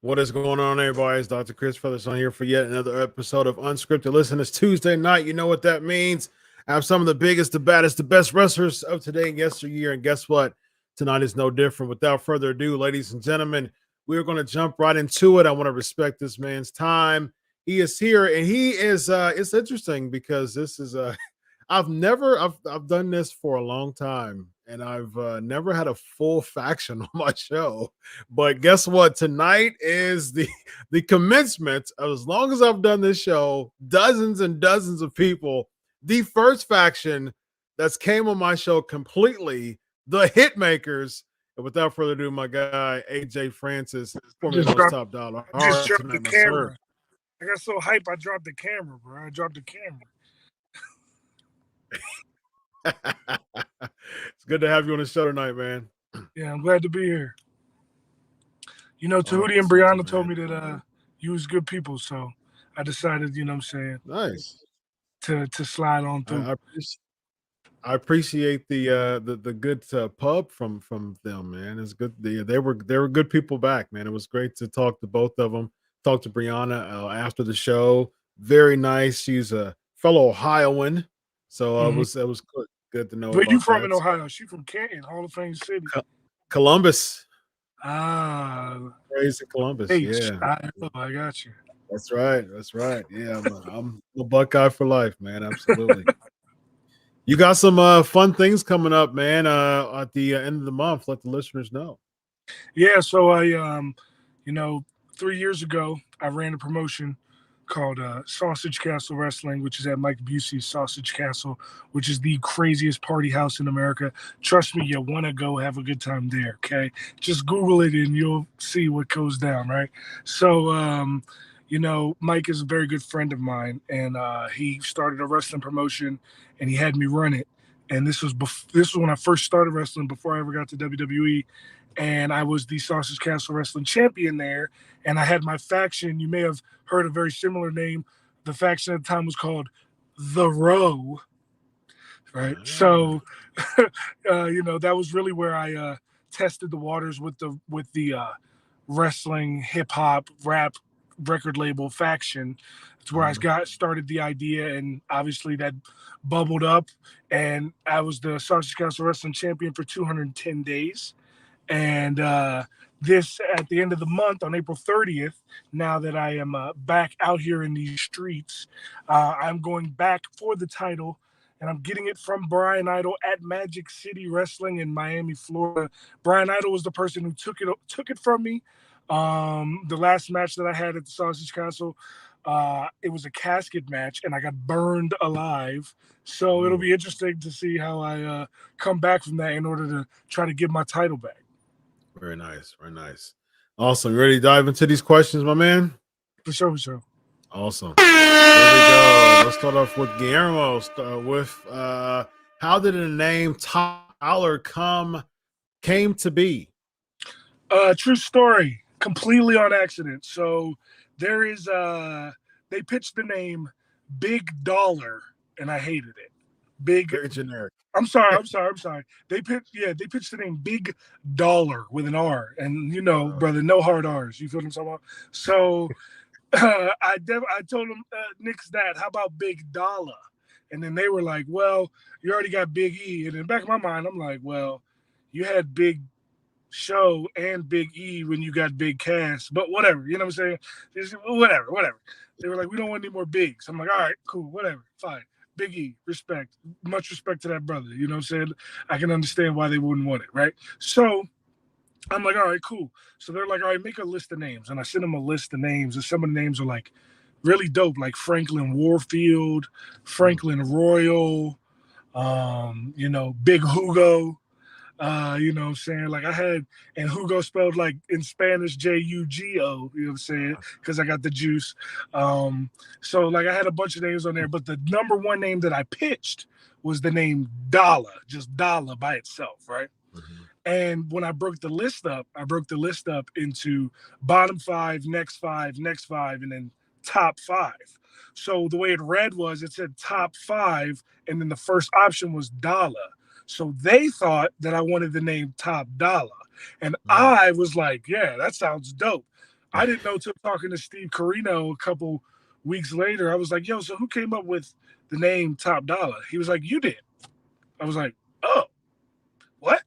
What is going on, everybody? It's Dr. Chris Featherstone here for yet another episode of Unscripted. Listen, it's Tuesday night. You know what that means. I have some of the biggest, the baddest, the best wrestlers of today and yesteryear. And guess what? Tonight is no different. Without further ado, ladies and gentlemen, we're going to jump right into it. I want to respect this man's time. He is here, and he is, it's interesting because this is, I've done this for a long time, and I've never had a full faction on my show. But guess what? Tonight is the commencement of, as long as I've done this show, dozens and dozens of people, the first faction that's came on my show completely, the Hitmakers. And without further ado, my guy, A.J. Francis, top dollar. Just dropped the camera. I got so hype, I dropped the camera, bro. I dropped the camera. It's good to have you on the show tonight, man. Yeah, I'm glad to be here. You know, Tahuti and Brianna told me that you was good people, so I decided, you know what I'm saying? Nice. To slide on through. I appreciate the good pub from them, man. It's good. They were good people back, man. It was great to talk to both of them. Talk to Brianna after the show. Very nice. She's a fellow Ohioan, so it was good to know. Where you from in Ohio? She from Canton, Hall of Fame City. Columbus. Raised in Columbus. I got you. That's right. Yeah, I'm a Buckeye for life, man. Absolutely. You got some fun things coming up, man, at the end of the month. Let the listeners know. Yeah, so I 3 years ago, I ran a promotion called Sausage Castle Wrestling, which is at Mike Busey's Sausage Castle, which is the craziest party house in America. Trust me, you want to go have a good time there, okay? Just Google it and you'll see what goes down, right? So, Mike is a very good friend of mine, and he started a wrestling promotion, and he had me run it. And this was when I first started wrestling, before I ever got to WWE. And I was the Sausage Castle Wrestling champion there. And I had my faction. You may have heard a very similar name. The faction at the time was called The Row. Right. So, that was really where I tested the waters with the wrestling, hip hop, rap record label faction. It's where I started the idea. And obviously that bubbled up. And I was the Sausage Castle Wrestling champion for 210 days. And this, at the end of the month, on April 30th, now that I am back out here in these streets, I'm going back for the title. and I'm getting it from Brian Idol at Magic City Wrestling in Miami, Florida. Brian Idol was the person who took it from me. The last match that I had at the Sausage Castle, it was a casket match, and I got burned alive. So it'll be interesting to see how I come back from that in order to try to get my title back. Very nice. Very nice. Awesome. You ready to dive into these questions, my man? For sure, for sure. Awesome. Here we go. Let's start off with Guillermo. How did the name Top Dollar came to be? True story. Completely on accident. So there is they pitched the name Big Dollar, and I hated it. Very generic. I'm sorry. They pitched the name Big Dollar with an R, and brother, no hard R's. You feel what I'm talking about? So I told them, nix that. How about Big Dolla? And then they were like, well, you already got Big E. And in the back of my mind, I'm like, well, you had Big Show and Big E when you got Big Cass, but whatever. You know what I'm saying? Just, whatever. They were like, we don't want any more bigs. I'm like, all right, cool, whatever, fine. Big E, respect. Much respect to that brother. You know what I'm saying? I can understand why they wouldn't want it, right? So I'm like, all right, cool. So they're like, all right, make a list of names. And I sent them a list of names. And some of the names are like really dope, like Franklin Warfield, Franklin Royal, Big Hugo. You know what I'm saying? Like I had, and Hugo spelled like in Spanish Jugo, you know what I'm saying? Because I got the juice. So like I had a bunch of names on there, but the number one name that I pitched was the name Dolla, just Dolla by itself, right? Mm-hmm. And when I broke the list up into bottom five, next five, and then top five. So the way it read was, it said top five, and then the first option was Dolla. So they thought that I wanted the name Top Dollar. And I was like, yeah, that sounds dope. I didn't know till talking to Steve Carino a couple weeks later. I was like, yo, so who came up with the name Top Dollar? He was like, you did. I was like, oh, what?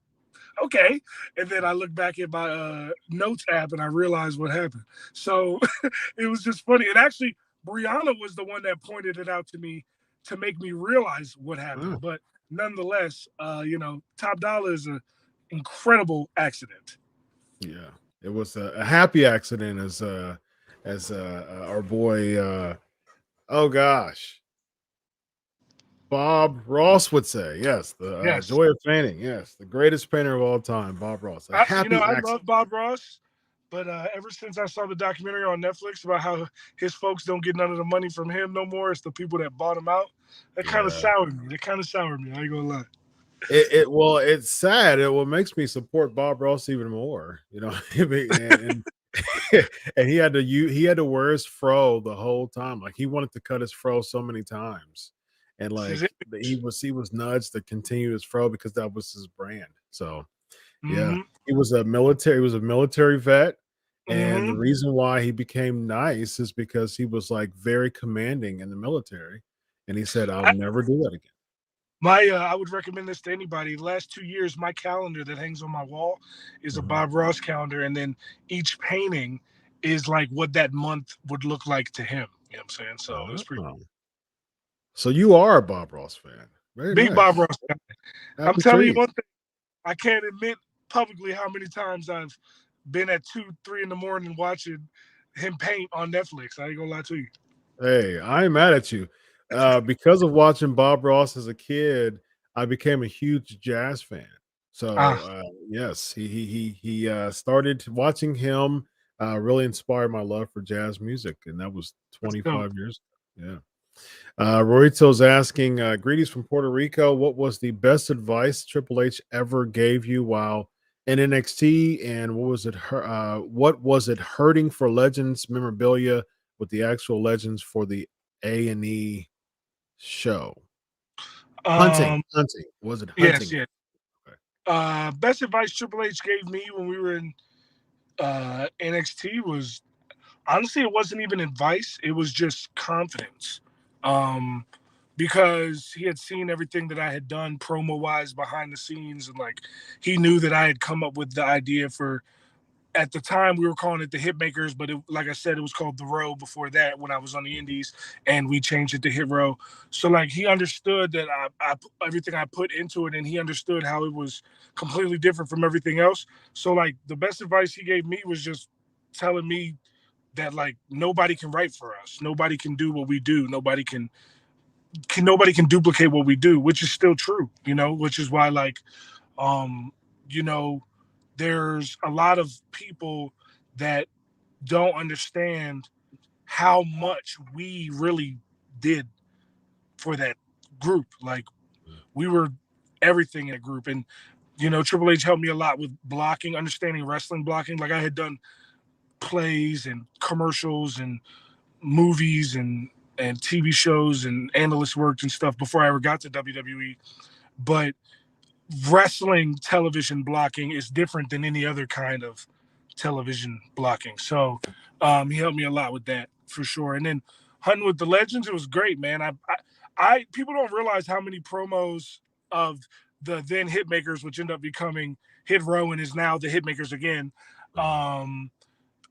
Okay. And then I looked back at my notes app and I realized what happened. So it was just funny. And actually, Brianna was the one that pointed it out to me to make me realize what happened. But nonetheless, Top Dollar is an incredible accident. Yeah, it was a happy accident, as our boy, Bob Ross would say. Yes, the joy of painting. Yes, the greatest painter of all time, Bob Ross. I love Bob Ross, but ever since I saw the documentary on Netflix about how his folks don't get none of the money from him no more, it's the people that bought him out. That kind of soured me. I ain't gonna lie. It's sad. It makes me support Bob Ross even more. And he had to wear his fro the whole time. Like he wanted to cut his fro so many times, and like he was nudged to continue his fro because that was his brand. So yeah, he was a military vet. And the reason why he became nice is because he was like very commanding in the military. And he said, I'll never do that again. I would recommend this to anybody. The last 2 years, my calendar that hangs on my wall is a Bob Ross calendar. And then each painting is like what that month would look like to him. You know what I'm saying? So it's pretty cool. So you are a Bob Ross fan. Very big nice. Bob Ross fan. I'm telling you one thing. I can't admit publicly how many times I've been at 2, 3 in the morning watching him paint on Netflix. I ain't gonna lie to you. Hey, I ain't mad at you. Because of watching Bob Ross as a kid, I became a huge jazz fan. So yes, he started watching him. Really inspired my love for jazz music, and that was 25 years ago. Yeah. Rorito's asking, greetings from Puerto Rico. What was the best advice Triple H ever gave you while in NXT, and what was it hurting for Legends memorabilia with the actual Legends for the A&E show? Hunting. Was it hunting? Yes. Okay. Best advice Triple H gave me when we were in NXT was, honestly, it wasn't even advice. It was just confidence. Because he had seen everything that I had done promo-wise behind the scenes, and like he knew that I had come up with the idea for at the time we were calling it the Hitmakers, but like I said, it was called the Row before that when I was on the Indies, and we changed it to Hit Row. So like he understood that I everything I put into it, and he understood how it was completely different from everything else. So like the best advice he gave me was just telling me that like nobody can write for us, nobody can do what we do, nobody can duplicate what we do, which is still true, which is why like there's a lot of people that don't understand how much we really did for that group. Like we were everything in a group, and Triple H helped me a lot with blocking, understanding wrestling blocking. Like I had done plays and commercials and movies and TV shows and analyst work and stuff before I ever got to WWE, but wrestling television blocking is different than any other kind of television blocking. So he helped me a lot with that for sure. And then hunting with the legends, it was great, man. I people don't realize how many promos of the then Hitmakers, which ended up becoming Hit Row and is now the Hitmakers again. How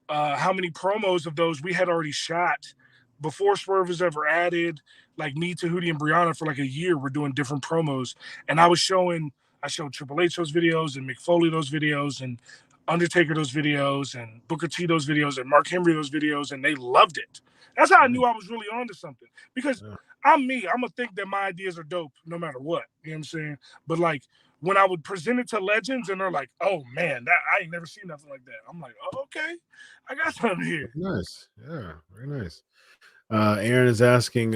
many promos of those we had already shot before Swerve was ever added. Like me, Tahuti, and Brianna for like a year, we're doing different promos, and I showed Triple H those videos, and Mick Foley those videos, and Undertaker those videos, and Booker T those videos, and Mark Henry those videos, and they loved it. That's how I knew I was really onto something, because I'm me. I'm gonna think that my ideas are dope no matter what. You know what I'm saying? But like when I would present it to legends, and they're like, "Oh man, I ain't never seen nothing like that." I'm like, "Oh, okay, I got something here." Nice, yeah, very nice. Aaron is asking,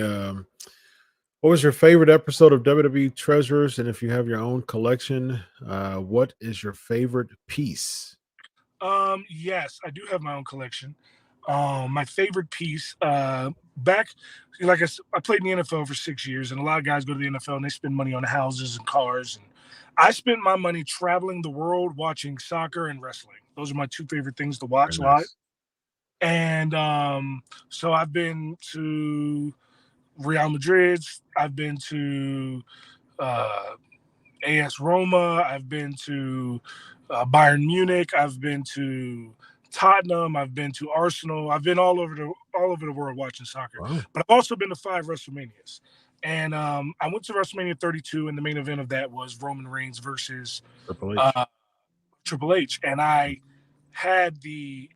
what was your favorite episode of WWE Treasures? And if you have your own collection, what is your favorite piece? Yes, I do have my own collection. My favorite piece, back, like I played in the NFL for 6 years, and a lot of guys go to the NFL and they spend money on houses and cars. And I spent my money traveling the world watching soccer and wrestling. Those are my two favorite things to watch live. And so I've been to Real Madrid, I've been to AS Roma, I've been to Bayern Munich, I've been to Tottenham, I've been to Arsenal, I've been all over the world watching soccer. Wow. But I've also been to 5 WrestleManias. And I went to WrestleMania 32, and the main event of that was Roman Reigns versus Triple H. And I had the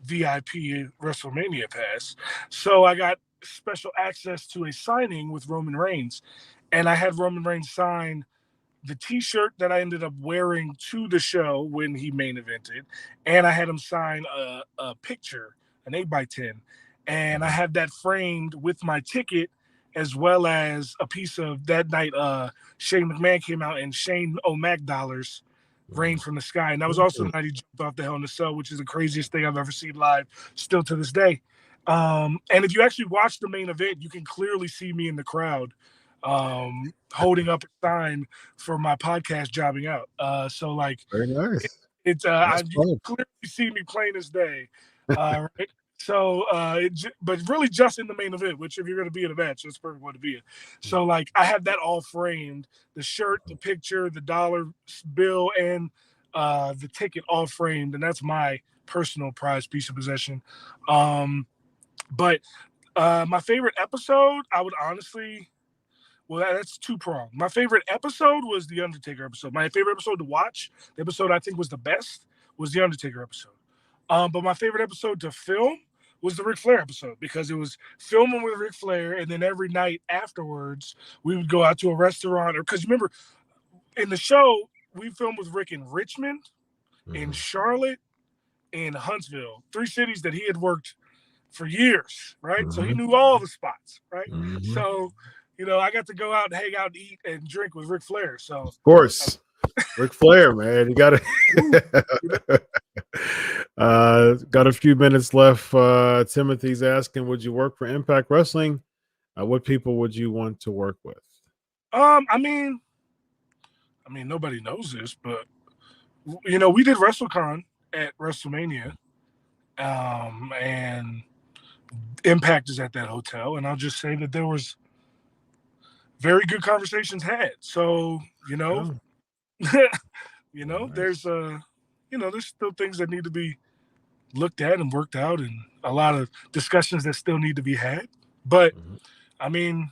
VIP WrestleMania pass. So I got special access to a signing with Roman Reigns. And I had Roman Reigns sign the t-shirt that I ended up wearing to the show when he main evented. And I had him sign a picture, an 8x10. And I have that framed with my ticket, as well as a piece of that night Shane McMahon came out and Shane O'Mac dollars rained from the sky. And that was also the night he jumped off the Hell in a Cell, which is the craziest thing I've ever seen live still to this day. And if you actually watch the main event, you can clearly see me in the crowd holding up a sign for my podcast jobbing out. So like, very nice. You can clearly see me plain as day. Right? So, but really just in the main event, which if you're going to be in a match, that's perfect way to be in. So like, I have that all framed, the shirt, the picture, the dollar bill, and the ticket all framed. And that's my personal prized piece of possession. But my favorite episode, I would honestly, that's two-pronged. My favorite episode was the Undertaker episode. My favorite episode to watch, the episode I think was the best, was the Undertaker episode. But my favorite episode to film was the Ric Flair episode, because it was filming with Ric Flair, and then every night afterwards, we would go out to a restaurant. Or because remember, in the show, we filmed with Rick in Richmond, in Charlotte, in Huntsville, 3 cities that he had worked for years, right? So he knew all the spots, right? So, I got to go out and hang out and eat and drink with Ric Flair. So of course, Ric Flair, man, you got to. Got a few minutes left. Timothy's asking, would you work for Impact Wrestling? What people would you want to work with? I mean, nobody knows this, but we did WrestleCon at WrestleMania, and Impact is at that hotel, and I'll just say that there was very good conversations had. So, Nice. there's there's still things that need to be looked at and worked out, and a lot of discussions that still need to be had. But I mean,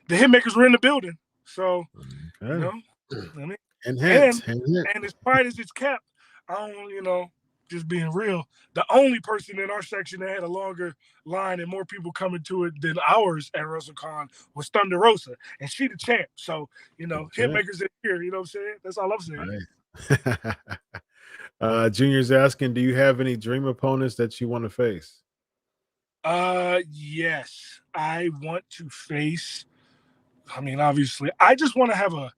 the hitmakers were in the building, so you know, I mean, and as pride as it's kept, I don't, just being real, the only person in our section that had a longer line and more people coming to it than ours at WrestleCon was Thunder Rosa, and she the champ. So, hitmakers in here, you know what I'm saying? That's all I'm saying. Right. Junior's asking, do you have any dream opponents that you want to face? Yes, I want to face. I mean, obviously, I just want to have a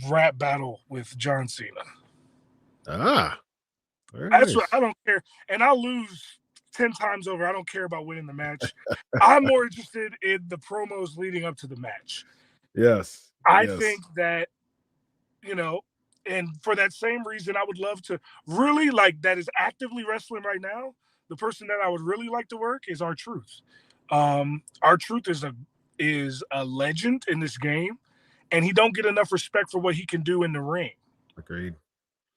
rap battle with John Cena. That's what I don't care, and I'll lose 10 times over. I don't care about winning the match. I'm more interested in the promos leading up to the match. Yes, I think that and for that same reason, I would love to really that is actively wrestling right now. The person that I would really like to work is R-Truth. R-Truth is a legend in this game, and he don't get enough respect for what he can do in the ring. Agreed.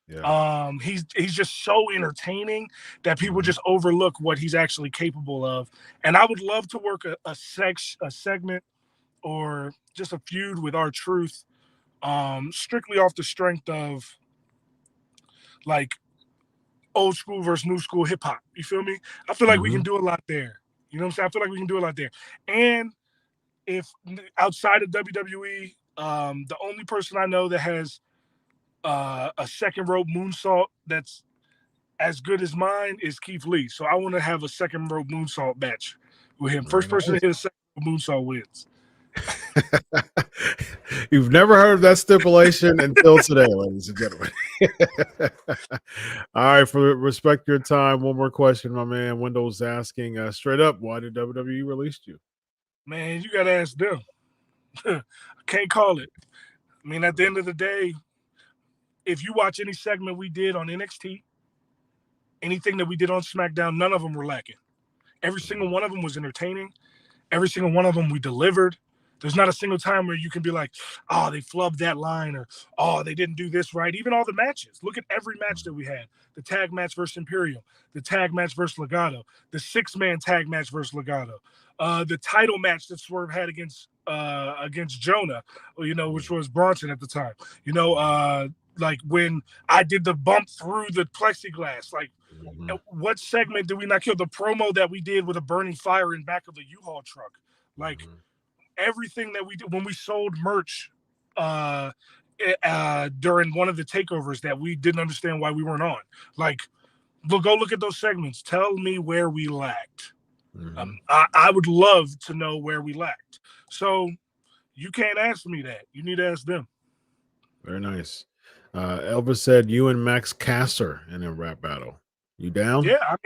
Yeah. He's just so entertaining that people just overlook what he's actually capable of. And I would love to work a segment or just a feud with R-Truth, strictly off the strength of old school versus new school hip hop. You feel me? I feel like we can do a lot there. You know what I'm saying? I feel like we can do a lot there. And if outside of WWE, the only person I know that has a second rope moonsault that's as good as mine is Keith Lee. So I want to have a second rope moonsault match with him. First person to hit a second rope moonsault wins. You've never heard of that stipulation until today, ladies and gentlemen. All right, for respect your time, one more question, my man. Wendell's asking straight up, why did WWE release you? Man, you got to ask them. I can't call it. I mean, at the end of the day, if you watch any segment we did on NXT, anything that we did on SmackDown, none of them were lacking. Every single one of them was entertaining. Every single one of them we delivered. There's not a single time where you can be like, oh, they flubbed that line, or, oh, they didn't do this right. Even all the matches. Look at every match that we had. The tag match versus Imperium, the tag match versus Legado, the 6-man tag match versus Legado, the title match that Swerve had against Jonah, which was Bronson at the time. When I did the bump through the plexiglass, what segment did we not kill? The promo that we did with a burning fire in back of the U-Haul truck. Everything that we did when we sold merch during one of the takeovers that we didn't understand why we weren't on. Go look at those segments. Tell me where we lacked. I would love to know where we lacked. So you can't ask me that. You need to ask them. Very nice. Elvis said you and Max Caster in a rap battle. You down? Yeah,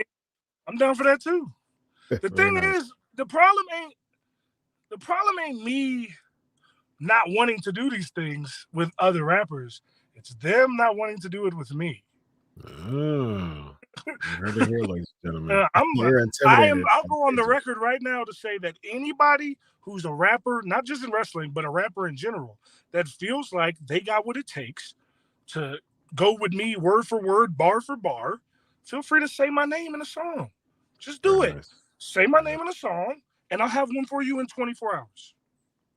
I'm down for that too. The thing is, the problem ain't me not wanting to do these things with other rappers. It's them not wanting to do it with me. Oh, you heard it here, ladies and gentlemen. I'll go on the record right now to say that anybody who's a rapper, not just in wrestling, but a rapper in general, that feels like they got what it takes to go with me word for word, bar for bar, feel free to say my name in a song. Just do it. Nice. Say my name in a song, and I'll have one for you in 24 hours.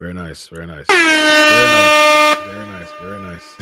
Very nice. Very nice. Very nice. Very nice.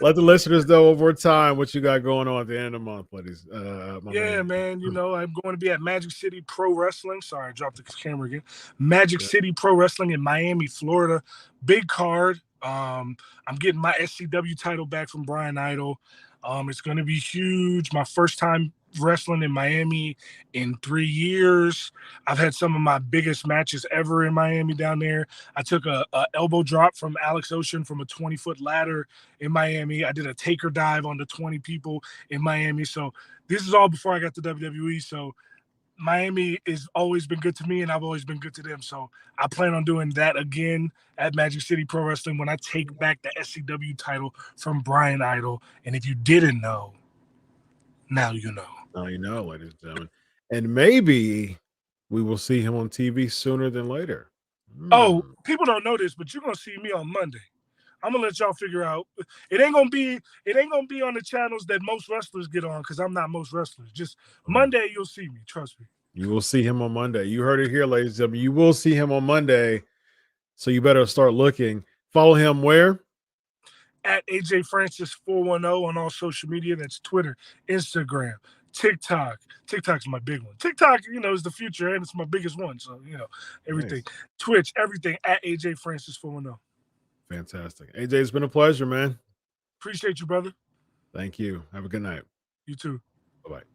Let the listeners know one more time what you got going on at the end of the month, ladies. Man. I'm going to be at Magic City Pro Wrestling. Sorry, I dropped the camera again. Magic City Pro Wrestling in Miami, Florida. Big card. I'm getting my SCW title back from Brian Idol. It's going to be huge. My first time wrestling in Miami in 3 years. I've had some of my biggest matches ever in Miami down there. I took a elbow drop from Alex Ocean from a 20-foot ladder in Miami. I did a taker dive on the 20 people in Miami. So this is all before I got to WWE. So Miami has always been good to me, and I've always been good to them. So I plan on doing that again at Magic City Pro Wrestling when I take back the SCW title from Brian Idol. And if you didn't know, now you know. Now you know, ladies and gentlemen. And maybe we will see him on TV sooner than later. Oh, people don't know this, but you're going to see me on Monday. I'm gonna let y'all figure out. It ain't gonna be on the channels that most wrestlers get on, because I'm not most wrestlers. Just Monday, you'll see me. Trust me. You will see him on Monday. You heard it here, ladies and gentlemen. You will see him on Monday. So you better start looking. Follow him where? At AJ Francis 410 on all social media. That's Twitter, Instagram, TikTok. TikTok's my big one. TikTok, is the future, and it's my biggest one. So, everything. Nice. Twitch, everything at AJ Francis 410. Fantastic. AJ, it's been a pleasure, man. Appreciate you, brother. Thank you. Have a good night. You too. Bye-bye.